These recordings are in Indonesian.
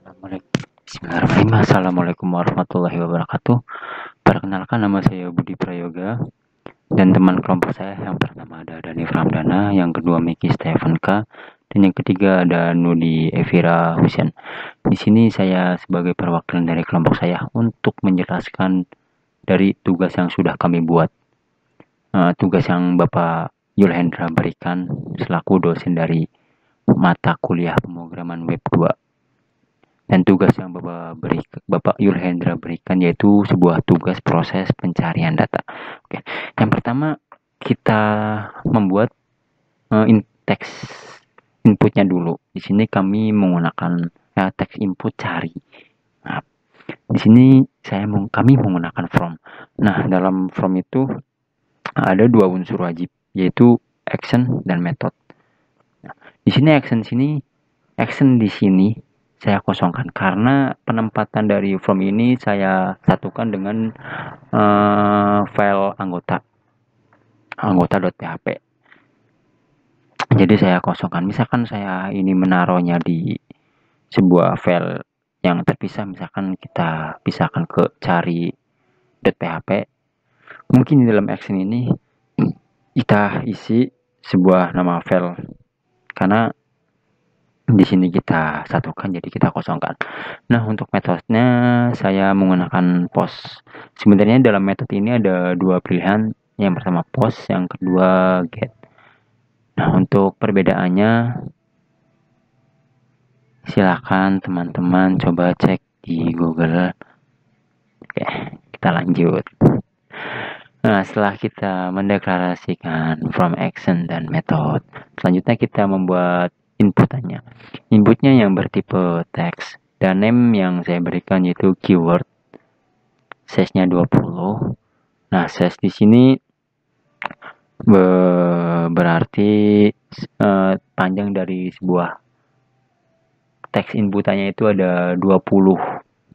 Bismillahirrahmanirrahim. Assalamualaikum warahmatullahi wabarakatuh. Perkenalkan, nama saya Budi Prayoga dan teman kelompok saya yang pertama ada Dani Ramdana, yang kedua Miki Stephen K, dan yang ketiga ada Nudi Evira Husen. Di sini saya sebagai perwakilan dari kelompok saya untuk menjelaskan dari tugas yang sudah kami buat. Tugas yang Bapak Yulhendra berikan selaku dosen dari mata kuliah pemrograman web 2. Dan tugas yang Bapak Yulhendra berikan yaitu sebuah tugas proses pencarian data. Oke. Yang pertama kita membuat teks inputnya dulu. Di sini kami menggunakan teks input cari. Nah, di sini kami menggunakan from. Nah, dalam from itu ada dua unsur wajib, yaitu action dan method. Nah, di sini action di sini saya kosongkan karena penempatan dari from ini saya satukan dengan file anggota.php. Jadi saya kosongkan. Misalkan saya ini menaruhnya di sebuah file yang terpisah, misalkan kita pisahkan ke cari.php. Mungkin di dalam action ini kita isi sebuah nama file karena di sini kita satukan, jadi kita kosongkan. Nah, untuk metodenya saya menggunakan post. Sebenarnya dalam metode ini ada dua pilihan. Yang pertama post, yang kedua get. Nah, untuk perbedaannya silakan teman-teman coba cek di Google. Oke, kita lanjut. Nah, setelah kita mendeklarasikan from action dan method, selanjutnya kita membuat inputannya. Inputnya yang bertipe teks dan name yang saya berikan yaitu keyword. Size-nya 20. Nah, size di sini berarti panjang dari sebuah teks inputannya itu ada 20.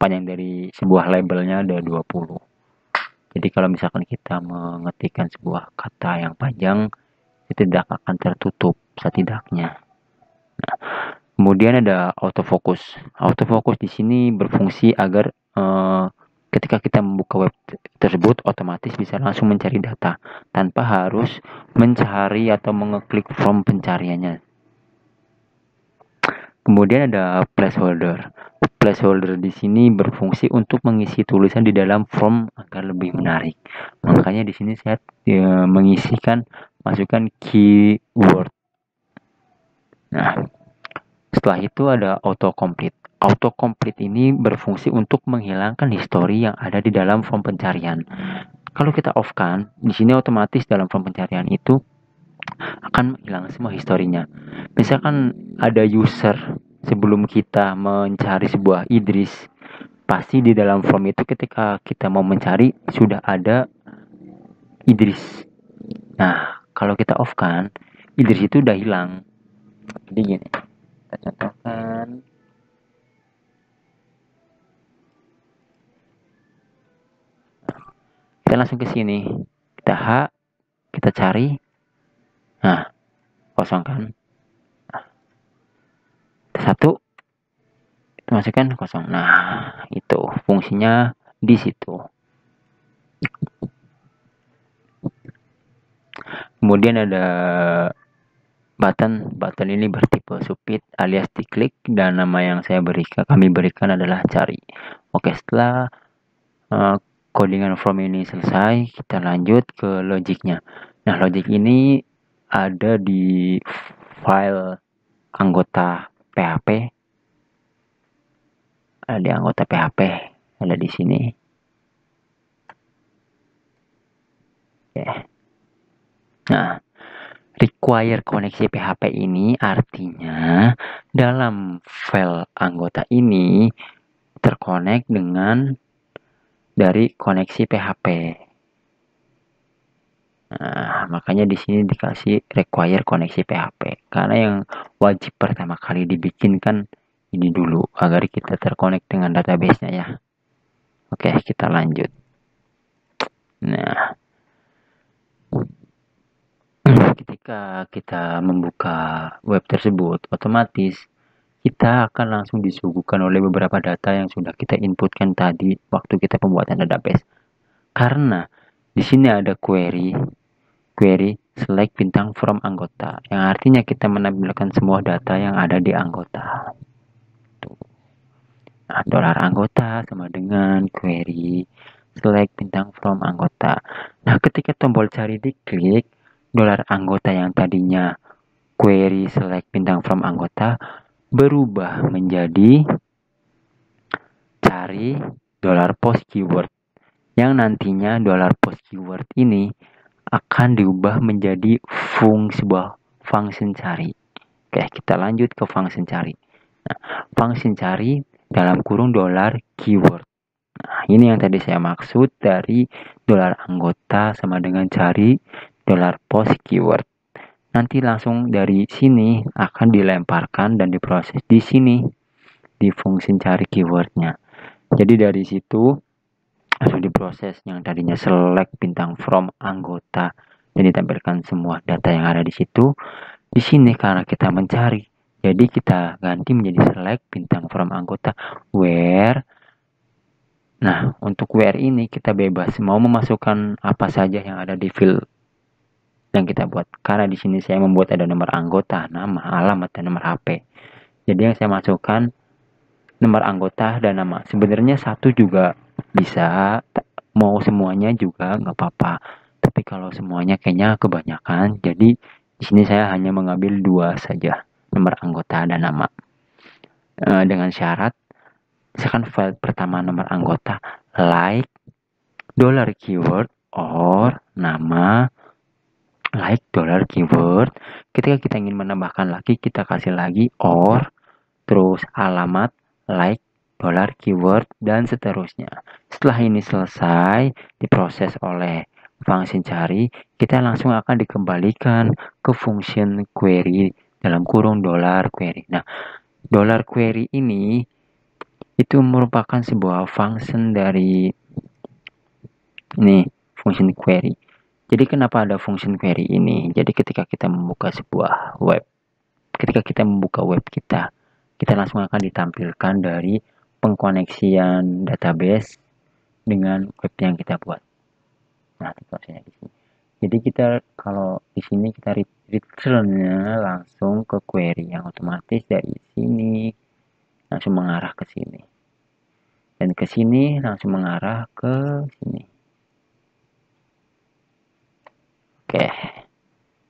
Panjang dari sebuah labelnya ada 20. Jadi kalau misalkan kita mengetikkan sebuah kata yang panjang, itu tidak akan tertutup setidaknya. Nah, kemudian ada autofocus. Autofocus di sini berfungsi agar ketika kita membuka web tersebut otomatis bisa langsung mencari data tanpa harus mencari atau mengeklik from pencariannya. Kemudian ada placeholder. Placeholder di sini berfungsi untuk mengisi tulisan di dalam form agar lebih menarik. Makanya di sini saya masukkan keyword. Nah, setelah itu ada autocomplete. Autocomplete ini berfungsi untuk menghilangkan histori yang ada di dalam form pencarian. Kalau kita off-kan, di sini otomatis dalam form pencarian itu akan hilang semua historinya. Misalkan ada user sebelum kita mencari sebuah Idris, pasti di dalam form itu ketika kita mau mencari sudah ada Idris. Nah, kalau kita off kan, Idris itu udah hilang. Jadi gini, kita contohkan. Kita langsung ke sini. Kita kita cari. Nah, kosong kan. Nah, satu, kita masukkan kosong. Nah, itu fungsinya di situ. Kemudian ada button ini bertipe submit alias diklik dan nama yang kami berikan adalah cari. Oke, setelah codingan form ini selesai, kita lanjut ke logiknya. Nah, logik ini ada di file anggota PHP. Ada di anggota PHP, ada di sini. Oke. Nah, require koneksi PHP ini artinya dalam file anggota ini terkonek dengan dari koneksi PHP. Nah, makanya di sini dikasih require koneksi PHP karena yang wajib pertama kali dibikinkan ini dulu agar kita terkonek dengan database-nya ya. Oke, kita lanjut. Nah, ketika kita membuka web tersebut, otomatis kita akan langsung disuguhkan oleh beberapa data yang sudah kita inputkan tadi waktu kita pembuatan database. Karena di sini ada query select bintang from anggota, yang artinya kita menampilkan semua data yang ada di anggota. Nah, dolar anggota sama dengan query select bintang from anggota. Nah, ketika tombol cari diklik, dolar anggota yang tadinya query select bintang from anggota berubah menjadi cari dolar post keyword, yang nantinya dolar post keyword ini akan diubah menjadi sebuah function cari. Oke, kita lanjut ke function cari. Nah, function cari dalam kurung dolar keyword. Nah, ini yang tadi saya maksud dari dolar anggota sama dengan cari dolar post keyword. Nanti langsung dari sini akan dilemparkan dan diproses di sini di fungsi cari keywordnya. Jadi dari situ langsung diproses yang tadinya select bintang from anggota dan ditampilkan semua data yang ada di situ. Di sini karena kita mencari, jadi kita ganti menjadi select bintang from anggota where. Nah, untuk where ini kita bebas mau memasukkan apa saja yang ada di field yang kita buat. Karena di sini saya membuat ada nomor anggota, nama, alamat, dan nomor HP. Jadi yang saya masukkan nomor anggota dan nama. Sebenarnya satu juga bisa, mau semuanya juga nggak apa-apa. Tapi kalau semuanya kayaknya kebanyakan, jadi di sini saya hanya mengambil 2 saja, nomor anggota dan nama. Dengan syarat, misalkan file pertama nomor anggota, like dollar keyword or nama like dollar keyword. Ketika kita ingin menambahkan lagi, kita kasih lagi or, terus alamat like dollar keyword dan seterusnya. Setelah ini selesai diproses oleh fungsi cari, kita langsung akan dikembalikan ke function query dalam kurung dollar query. Nah, dollar query ini itu merupakan sebuah function dari ini function query. Jadi kenapa ada function query ini? Jadi ketika kita membuka sebuah web, ketika kita membuka web kita langsung akan ditampilkan dari pengkoneksian database dengan web yang kita buat. Nah, prosesnya di sini. Jadi kita kalau di sini kita return-nya langsung ke query yang otomatis dari sini langsung mengarah ke sini. Dan ke sini langsung mengarah ke sini. Oke.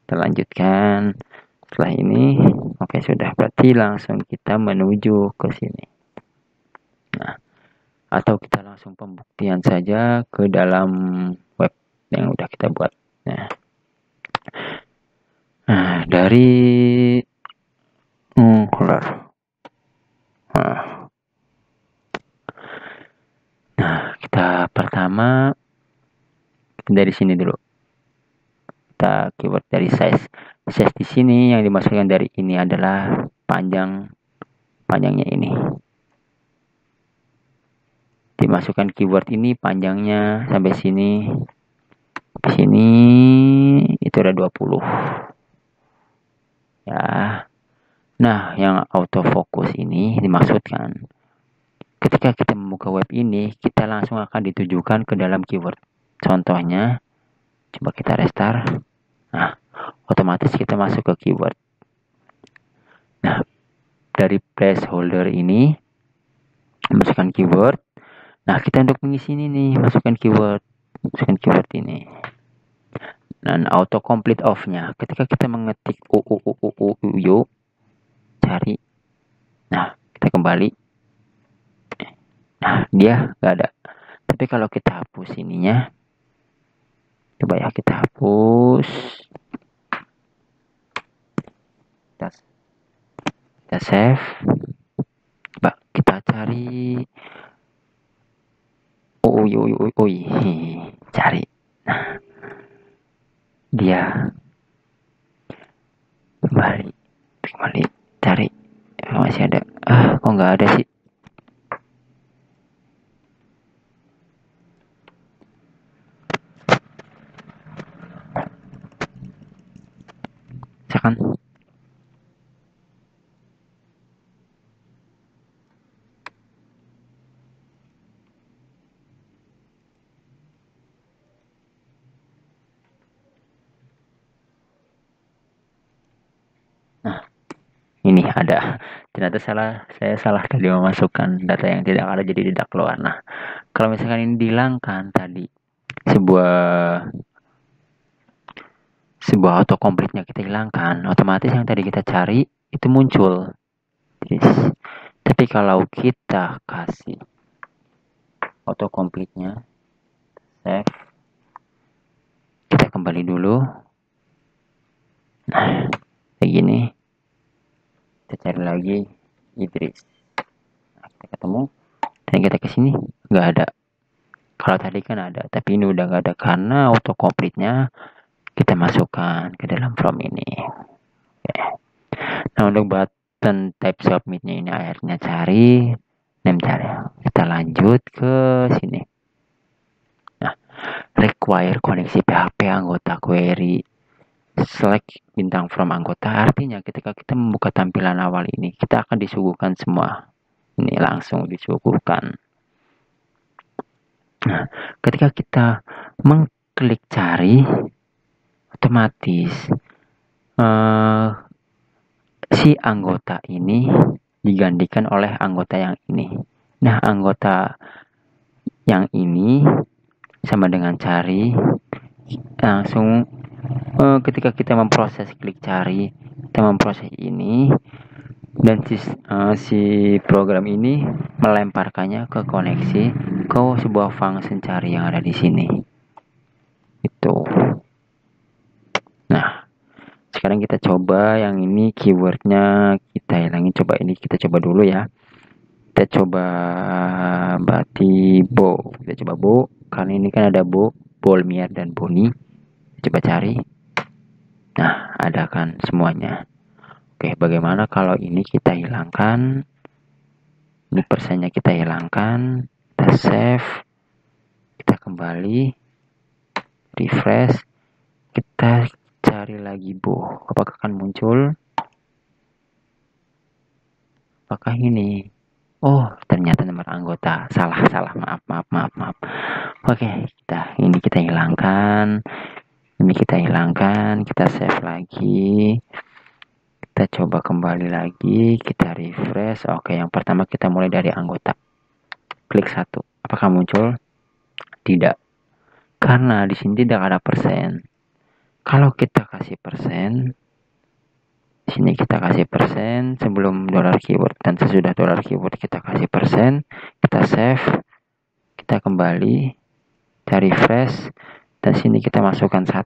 Kita lanjutkan. Setelah ini, oke sudah, berarti langsung kita menuju ke sini. Nah, atau kita langsung pembuktian saja ke dalam web yang udah kita buat. Nah dari kita pertama dari sini dulu. Kita keyword dari size. Size di sini yang dimasukkan dari ini adalah panjangnya ini. Dimasukkan keyword ini panjangnya sampai sini. Di sini itu ada 20. Ya. Nah, yang autofocus ini dimaksudkan ketika kita membuka web ini, kita langsung akan ditujukan ke dalam keyword. Contohnya, coba kita restart. Nah, otomatis kita masuk ke keyword. Nah, dari placeholder ini masukkan keyword. Nah, kita untuk mengisi ini nih, masukkan keyword ini. Dan auto complete off-nya ketika kita mengetik yo cari. Nah, kita kembali. Nah, dia nggak ada. Tapi kalau kita hapus ininya, coba ya kita hapus. Kita save. Coba kita cari. Cari. Nah, dia kembali cari. Masih ada. Kok nggak ada sih? Misalkan ini ada. Ternyata saya salah tadi memasukkan data yang tidak ada, jadi tidak keluar. Nah, kalau misalkan ini dihilangkan tadi, sebuah autocomplete-nya kita hilangkan, otomatis yang tadi kita cari itu muncul. Tapi kalau kita kasih autocomplete-nya, save, kita kembali dulu. Nah, kayak gini. Kita cari lagi Idris. Nah, kita ketemu. Dan kita kesini nggak ada. Kalau tadi kan ada, tapi ini udah nggak ada karena autocomplete-nya kita masukkan ke dalam form ini. Oke. Nah, untuk button type submit-nya ini akhirnya cari, name cari. Kita lanjut ke sini. Nah, require koneksi PHP anggota query. Select bintang from anggota, artinya ketika kita membuka tampilan awal ini, kita akan disuguhkan semua. Ini langsung disuguhkan. Nah, ketika kita mengklik cari, otomatis si anggota ini digantikan oleh anggota yang ini. Nah, anggota yang ini sama dengan cari, langsung ketika kita memproses klik cari, kita memproses ini, dan si program ini melemparkannya ke koneksi ke sebuah function cari yang ada di sini. Itu. Nah, sekarang kita coba yang ini keywordnya kita hilangin. Coba ini kita coba dulu ya. Kita coba Batibo. Kita coba Bo. Karena ini kan ada Bo, Bolmier dan Boni. Coba cari. Nah, ada kan semuanya. Oke, bagaimana kalau ini kita hilangkan? Ini persennya kita hilangkan. Kita save. Kita kembali. Refresh. Kita cari lagi Bo. Apakah akan muncul? Apakah ini? Oh, ternyata nomor anggota. Salah. Maaf. Oke, ini kita hilangkan. Ini kita hilangkan. Kita save lagi. Kita coba kembali lagi. Kita refresh. Oke, yang pertama kita mulai dari anggota. Klik 1. Apakah muncul? Tidak. Karena di sini tidak ada persen. Kalau kita kasih persen, sini kita kasih persen sebelum dollar keyword dan sesudah dollar keyword kita kasih persen, kita save, kita kembali, kita refresh, dan sini kita masukkan 1,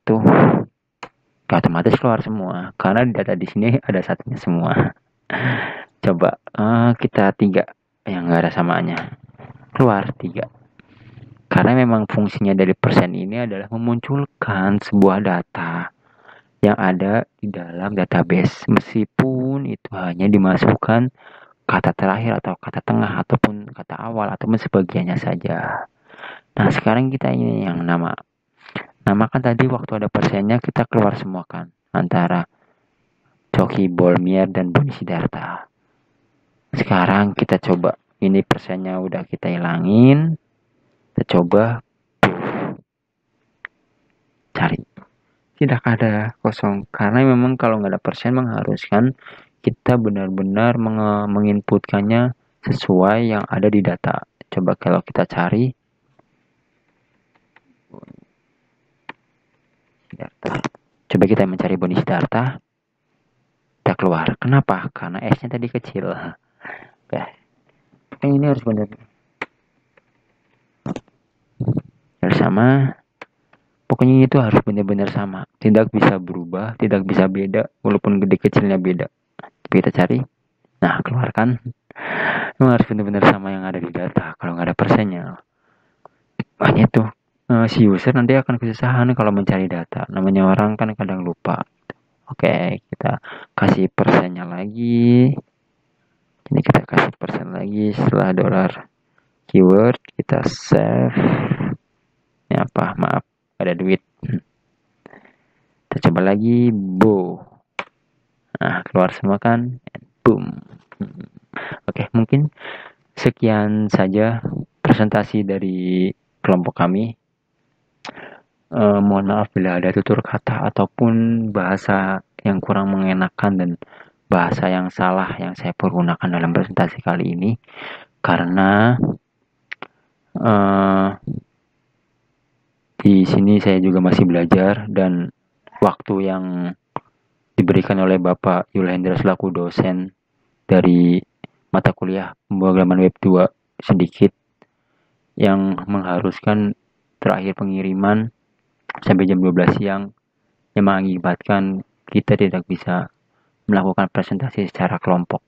otomatis keluar semua karena data di sini ada satunya semua. Coba kita 3 yang nggak ada samanya, keluar 3. Karena memang fungsinya dari persen ini adalah memunculkan sebuah data yang ada di dalam database, meskipun itu hanya dimasukkan kata terakhir atau kata tengah ataupun kata awal ataupun sebagiannya saja. Nah, sekarang kita ini yang namakan tadi waktu ada persennya kita keluar semua kan antara Coki, Bolmier dan Boni Sidarta. Sekarang kita coba, ini persennya udah kita hilangin, kita coba cari. Tidak ada kosong karena memang kalau nggak ada persen mengharuskan kita benar-benar menginputkannya sesuai yang ada di data. Coba kalau kita cari data. Coba kita mencari Boni Sidarta. Kita keluar. Kenapa? Karena S-nya tadi kecil. Oke. Ini harus benar sama. Pokoknya itu harus benar-benar sama. Tidak bisa berubah, tidak bisa beda, walaupun gede kecilnya beda. Kita cari. Nah, keluarkan. Memang harus benar-benar sama yang ada di data. Kalau nggak ada persennya, makanya tuh si user nanti akan kesusahan kalau mencari data. Namanya orang kan kadang lupa. Oke, kita kasih persennya lagi. Ini kita kasih persen lagi setelah dollar keyword. Kita save. Ini apa? Maaf, ada duit. Kita coba lagi Bo. Nah, keluar semua kan? Boom. Oke, mungkin sekian saja presentasi dari kelompok kami. Mohon maaf bila ada tutur kata ataupun bahasa yang kurang mengenakan dan bahasa yang salah yang saya pergunakan dalam presentasi kali ini, karena di sini saya juga masih belajar dan waktu yang diberikan oleh Bapak Yulhendra selaku dosen dari mata kuliah pemrograman web 2 sedikit, yang mengharuskan terakhir pengiriman sampai jam 12 siang, yang mengakibatkan kita tidak bisa melakukan presentasi secara kelompok.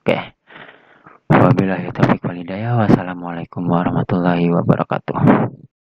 Oke. Wabillahi taufiq walhidayah. Wassalamualaikum warahmatullahi wabarakatuh.